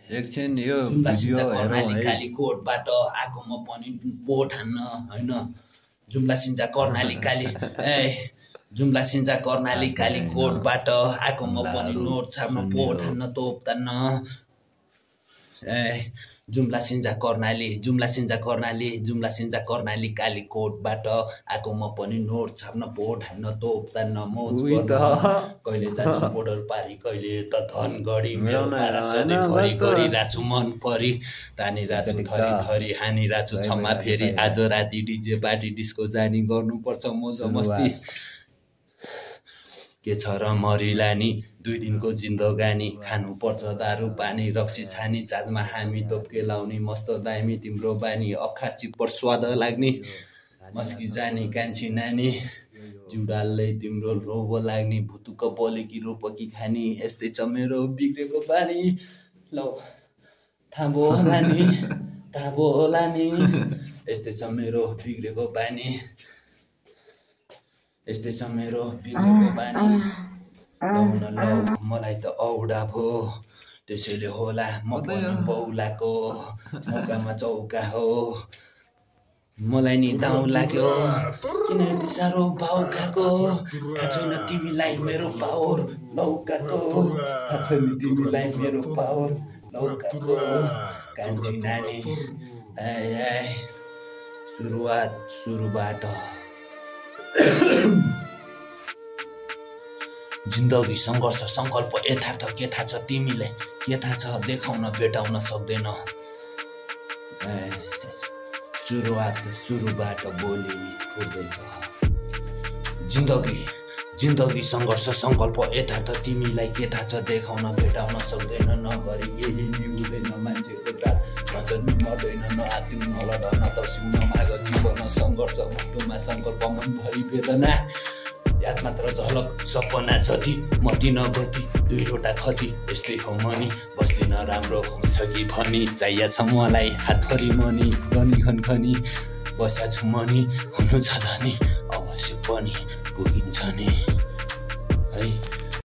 एकछिन यो जुम्ला भिडियो सिन्जा हेरौँ कर्णाली है। कालीकोटबाट आएको म पनि पोट हान्न हैन जुम्ला सिन्जा कर्णाली काली जुम्ला सिन्जा कर्णाली कालीकोटबाट आएको म पनि नोट छाप्न पोट हान्न तोप तान्न जुम्ला सिन्जा कर्णाली कालीकोटबाट आएको म पनि नोट छाप्न पोट हान्न तोप तान्न मोज गर्न कहिले जान्छु बोर्डर पारी कहिले त धनगढी मेरो पारा सधैँ भरि गरिरहेछु मन परी तानिरहेछु थरी थरी हानिरहेछु क्षमा फेरि आज राति डिजे पार्टी डिस्को जानी गर्नुपर्छ मोज मस्ती के छ र मरिलानी 2 दिनको जिन्दगानी खानुपर्छ दारू पानी रक्सी छानी चाजमा हामी तोपके लाउने मस्त दामी तिम्रो बानी अखा चिप्पर स्वाद लाग्ने मस्की जानी कान्छी नानी जुडालले तिम्रो रोब लाग्ने भुतुक बोलेकी रोपकी खानी यस्तै छ मेरो बिग्रेको बानी लौ थाबो होला नि यस्तै छ मेरो बिग्रेको बानी यस्तै छ मेरो बिग्रेको बानी लौ न लौ मलाई त औडा भो त्यसैले होला म पनि बौलाको मौकामा चौका हो मलाई नि दाउ लाग्यो किन यति साह्रो भाउ खाएको थाहा छैन तिमीलाई मेरो पावर लौकाको थाहा छैन तिमीलाई मेरो पावर लौकाको कान्छी नानी सुरुबाट जिन्दगी संघर्ष संकल्प यथार्थ के थाहा छ तिमीलाई के थाहा छ देखाउन भेटाउन सक्दैन सुरुबाट बोली फुट्दैछ जिन्दगी संघर्ष संकल्प यथार्थ तिमीलाई के थाहा छ देखाउन भेटाउन सक्दैन नगरी यही निभुँदैन मान्छेको जात नजन्मी मर्दैन नआत्तिउ नलड नतर्सिउ नमाग जीवन सङ्घर्ष मुटुमा सङ्कल्प मनभरि वेदना याद मात्र झलक सपना जति मति नगति 2वटा खती यस्तै हो मनी बस्दिन राम्रो हुन्छ कि भनी चाहिएको छ मलाई हातभरि मनी गनी खनखनी बसा छु मनी हुनु छ धनी अवश्य पनि पुगिन्छ नि है।